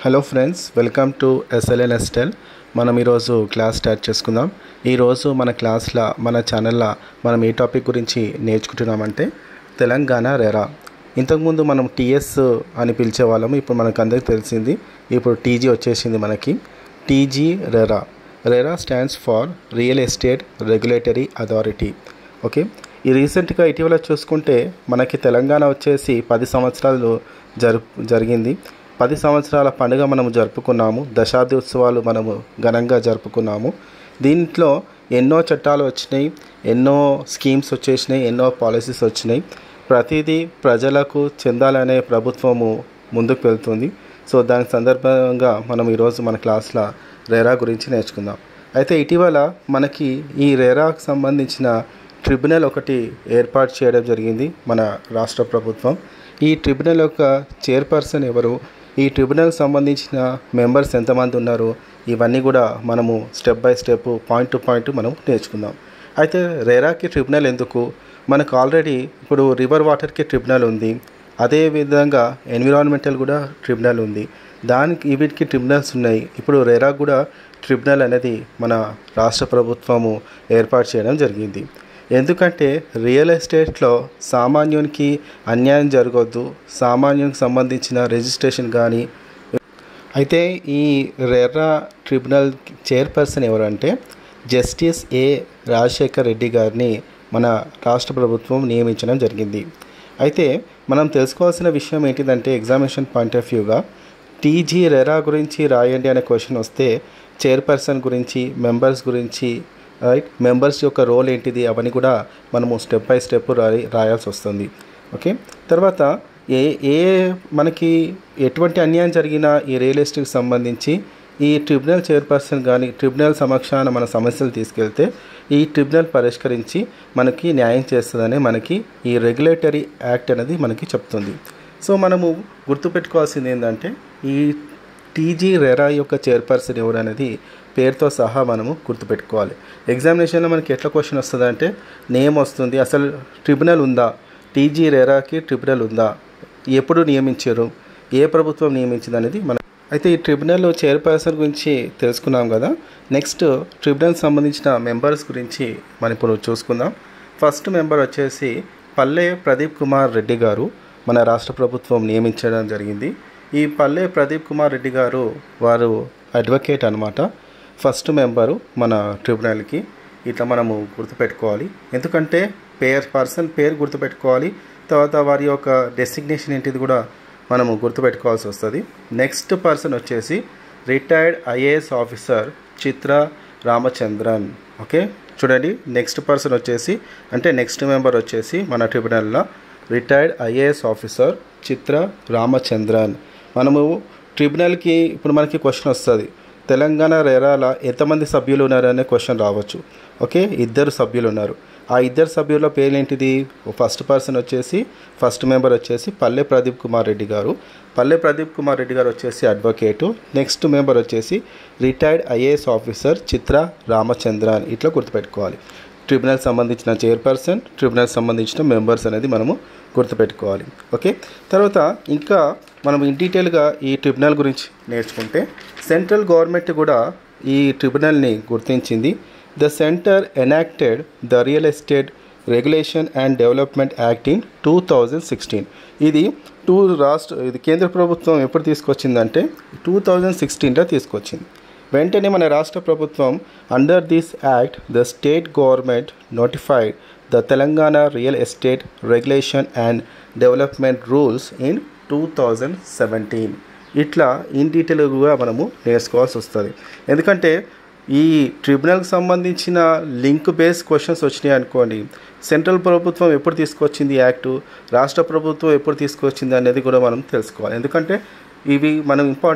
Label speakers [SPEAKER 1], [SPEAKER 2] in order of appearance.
[SPEAKER 1] Hello friends, welcome to SLN Estel. మనం ఈరోజు class start చేసుకుందాం. ఈరోజు మన క్లాస్లో మన ఛానల్లో మనం ఏ టాపిక్ గురించి నేర్చుకుంటున్నామంటే తెలంగాణ రెరా. ఇంతకుముందు మనం TS అని పిలిచేవాళ్ళము, ఇప్పుడు మనకు అందరికీ తెలిసింది ఇప్పుడు TG వచ్చేసింది మనకి. TG RERA. RERA stands for real estate regulatory authority. Okay, ఈ రీసెంట్గా ఇటీవల చూసుకుంటే మనకి తెలంగాణ వచ్చేసి 10 సంవత్సరాలు జరిగింది. 10 సంవత్సరాల పండుగ మనము జరుపుకున్నాము. దశాబ్ది ఉత్సవాలు మనము ఘనంగా జరుపుకున్నాము. దీంట్లో ఎన్నో చట్టాలు వచ్చినాయి, ఎన్నో స్కీమ్స్ వచ్చేసినాయి, ఎన్నో పాలసీస్ వచ్చినాయి. ప్రతిదీ ప్రజలకు చెందాలనే ప్రభుత్వము ముందుకు వెళ్తుంది. సో దాని సందర్భంగా మనం ఈరోజు మన క్లాస్లో రెరా గురించి నేర్చుకుందాం. అయితే ఇటీవల మనకి ఈ రెరాకు సంబంధించిన ట్రిబ్యునల్ ఒకటి ఏర్పాటు చేయడం జరిగింది మన రాష్ట్ర ప్రభుత్వం. ఈ ట్రిబ్యునల్ యొక్క చైర్పర్సన్ ఎవరు, ఈ ట్రిబ్యునల్ సంబంధించిన మెంబర్స్ ఎంతమంది ఉన్నారు, ఇవన్నీ కూడా మనము step by step, point to point మనం నేర్చుకుందాం. అయితే రెరాకి ట్రిబ్యునల్ ఎందుకు? మనకు ఆల్రెడీ ఇప్పుడు రివర్ వాటర్కి ట్రిబ్యునల్ ఉంది, అదేవిధంగా ఎన్విరాన్మెంటల్ కూడా ట్రిబ్యునల్ ఉంది. దానికి వీటికి ట్రిబ్యునల్స్ ఉన్నాయి. ఇప్పుడు రెరా కూడా ట్రిబ్యునల్ అనేది మన రాష్ట్ర ప్రభుత్వము ఏర్పాటు చేయడం జరిగింది. ఎందుకంటే రియల్ ఎస్టేట్లో సామాన్యునికి అన్యాయం జరగొద్దు, సామాన్యునికి సంబంధించిన రిజిస్ట్రేషన్ కానీ. అయితే ఈ రెరా ట్రిబ్యునల్ చైర్పర్సన్ ఎవరంటే జస్టిస్ ఏ రాజశేఖర్ రెడ్డి గారిని మన రాష్ట్ర ప్రభుత్వం నియమించడం జరిగింది. అయితే మనం తెలుసుకోవాల్సిన విషయం ఏంటిదంటే ఎగ్జామినేషన్ పాయింట్ ఆఫ్ వ్యూగా TG రెరా గురించి రాయండి అనే క్వశ్చన్ వస్తే చైర్పర్సన్ గురించి, మెంబర్స్ గురించి, రైట్, మెంబర్స్ యొక్క రోల్ ఏంటిది అవన్నీ కూడా మనము స్టెప్ బై స్టెప్ రాయాల్సి వస్తుంది. ఓకే, తర్వాత మనకి ఎటువంటి అన్యాయం జరిగినా ఈ రియల్ ఎస్టేట్కి సంబంధించి ఈ ట్రిబ్యునల్ చైర్పర్సన్ కానీ ట్రిబ్యునల్ సమక్షాన మన సమస్యలు తీసుకెళ్తే ఈ ట్రిబ్యునల్ పరిష్కరించి మనకి న్యాయం చేస్తుందని మనకి ఈ రెగ్యులేటరీ యాక్ట్ అనేది మనకి చెప్తుంది. సో మనము గుర్తుపెట్టుకోవాల్సింది ఏంటంటే ఈ TG రెరా యొక్క చైర్పర్సన్ ఎవరు అనేది పేరుతో సహా మనము గుర్తుపెట్టుకోవాలి. ఎగ్జామినేషన్లో మనకి ఎట్లా క్వశ్చన్ వస్తుంది అంటే నేమ్ వస్తుంది, అసలు ట్రిబ్యునల్ ఉందా, TG రెరాకి ట్రిబ్యునల్ ఉందా, ఎప్పుడు నియమించారు, ఏ ప్రభుత్వం నియమించింది అనేది మనం. అయితే ఈ ట్రిబ్యునల్ చైర్పర్సన్ గురించి తెలుసుకున్నాం కదా. నెక్స్ట్ ట్రిబ్యునల్ సంబంధించిన మెంబర్స్ గురించి మనం ఇప్పుడు చూసుకుందాం. ఫస్ట్ మెంబర్ వచ్చేసి పల్లె ప్రదీప్ కుమార్ రెడ్డి గారు మన రాష్ట్ర ప్రభుత్వం నియమించడం జరిగింది. ఈ పల్లె ప్రదీప్ కుమార్ రెడ్డి గారు వారు అడ్వకేట్ అనమాట. ఫస్ట్ మెంబరు మన ట్రిబ్యునల్కి. ఇట్లా మనము గుర్తుపెట్టుకోవాలి, ఎందుకంటే పర్సన్ పేరు గుర్తుపెట్టుకోవాలి, తర్వాత వారి యొక్క డెసిగ్నేషన్ ఏంటిది కూడా మనము గుర్తుపెట్టుకోవాల్సి వస్తుంది. నెక్స్ట్ పర్సన్ వచ్చేసి రిటైర్డ్ IAS ఆఫీసర్ చిత్ర రామచంద్రన్. ఓకే, చూడండి, నెక్స్ట్ పర్సన్ వచ్చేసి అంటే నెక్స్ట్ మెంబర్ వచ్చేసి మన ట్రిబ్యునల్లో రిటైర్డ్ IAS ఆఫీసర్ చిత్ర రామచంద్రన్. మనము ట్రిబ్యునల్కి ఇప్పుడు మనకి క్వశ్చన్ వస్తుంది, తెలంగాణ రెరాలో ఎంతమంది సభ్యులు ఉన్నారనే క్వశ్చన్ రావచ్చు. ఓకే, 2 సభ్యులు ఉన్నారు. ఆ 2 సభ్యుల పేర్లు ఏంటిది? ఫస్ట్ పర్సన్ వచ్చేసి ఫస్ట్ మెంబర్ వచ్చేసి పల్లె ప్రదీప్ కుమార్ రెడ్డి గారు. పల్లె ప్రదీప్ కుమార్ రెడ్డి గారు వచ్చేసి అడ్వకేటు. నెక్స్ట్ మెంబర్ వచ్చేసి రిటైర్డ్ IAS ఆఫీసర్ చిత్ర రామచంద్రన్. ఇట్లా గుర్తుపెట్టుకోవాలి. ట్రిబ్యునల్ సంబంధించిన చైర్పర్సన్, ట్రిబ్యునల్ సంబంధించిన మెంబర్స్ అనేది మనము గుర్తుపెట్టుకోవాలి. ఓకే, తర్వాత ఇంకా మనం ఇన్ డీటెయిల్గా ఈ ట్రిబ్యునల్ గురించి నేర్చుకుంటే సెంట్రల్ గవర్నమెంట్ కూడా ఈ ట్రిబ్యునల్ని గుర్తించింది. The centre enacted the real estate regulation and development act in 2016. ఇది కేంద్ర ప్రభుత్వం ఎప్పుడు తీసుకొచ్చిందంటే 2016లో తీసుకొచ్చింది. వెంటనే మన రాష్ట్ర ప్రభుత్వం under this act the state government notified the Telangana real estate regulation and development rules in 2017. ఇట్లా ఇన్ డీటెయిల్గా మనము నేర్చుకోవాల్సి వస్తుంది. ఎందుకంటే ఈ ట్రిబ్యునల్కి సంబంధించిన లింక్ బేస్ క్వశ్చన్స్ వచ్చినాయి అనుకోండి, సెంట్రల్ ప్రభుత్వం ఎప్పుడు తీసుకొచ్చింది యాక్టు, రాష్ట్ర ప్రభుత్వం ఎప్పుడు తీసుకొచ్చింది అనేది కూడా మనం తెలుసుకోవాలి. ఎందుకంటే ఇవి మనం ఇంపార్టెంట్